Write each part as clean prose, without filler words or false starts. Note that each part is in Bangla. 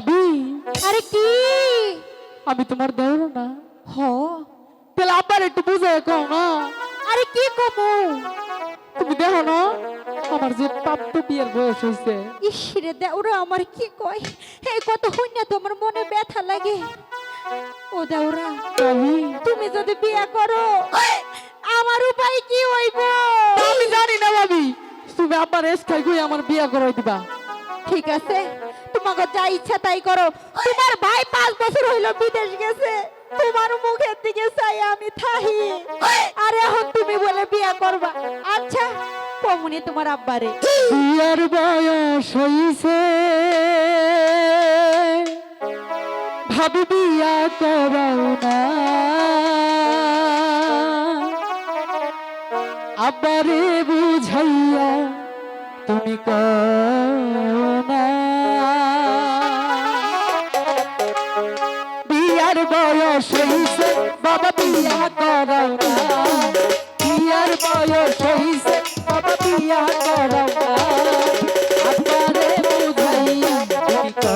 ভাবি আরে কি আমি তোমার দেওর না হ তাহলে আবার একটু বুঝে কও না। আরে কি কমু তুমি দেখো না আমার যে প্রাপ্ত বিয়ের বয়স হয়েছে। ইসরে দে ওরা আমার কি কয় এই কত হইনা তোমার মনে ব্যথা লাগে ও দেওরা ভাবি তুমি যদি বিয়ে করো আমার উপায় কি হইব আমি জানি না ভাবি, তুমি আবার এস খাই গই আমার বিয়ে করাই দিবা। ঠিক আছে তোমাকে যা ইচ্ছা তাই করো তোমার ভাই 5 বছর হইল বিদেশ গেছে তোমার মুখের দিকে চাই আমি থাহি আর এখন তুমি বলে বিয়ে করবা আচ্ছা কমুনি তোমার আব্বারে বিয়ের বয়স হইছে ভাবি বিয়া করাও না, আবারে বুঝাইয়া তুমি না। বিয়ার বয়স হইছে বাবা বিয়া করাও না, বিয়ার বয়স হইছে বাবা বিয়া করাও না, আবারে বুঝাইয়া তুমি না,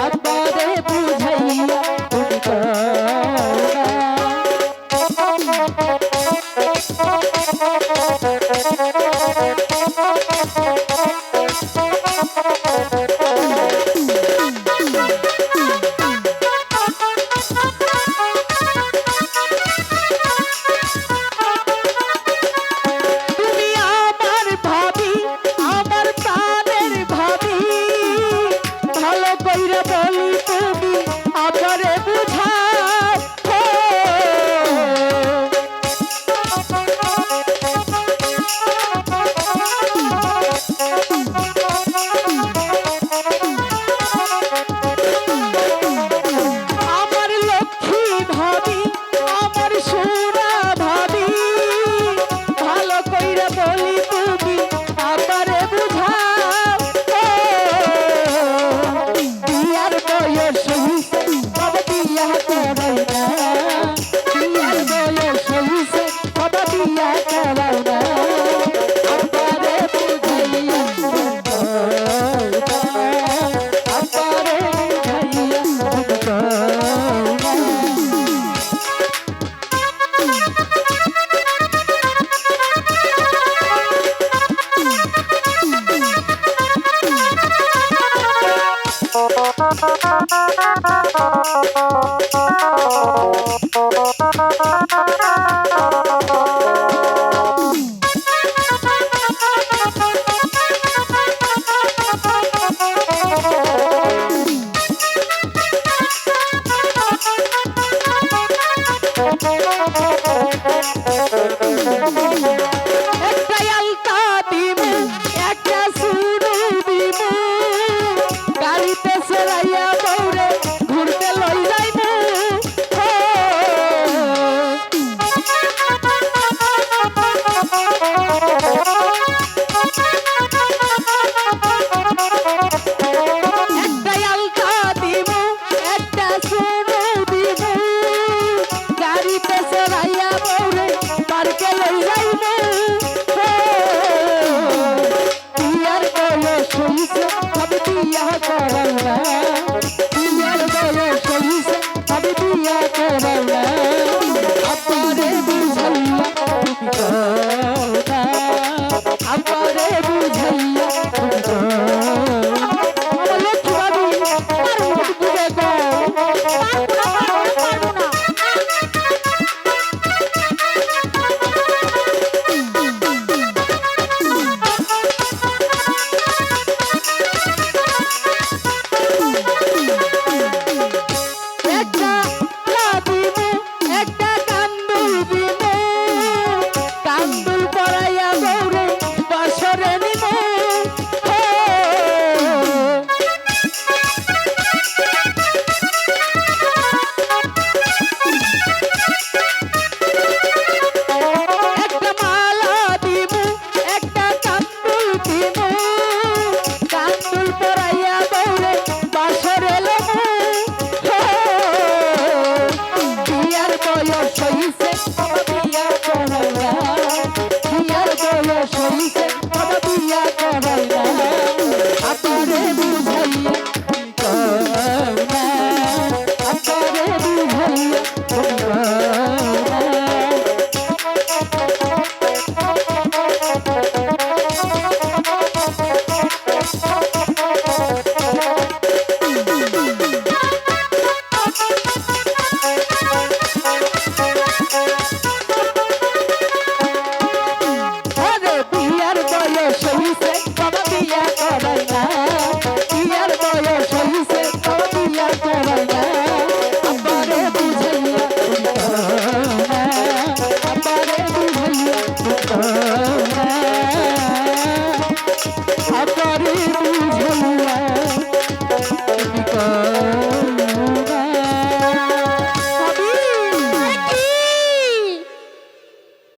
আবারে বুঝাইয়া তুমি না। Yeah.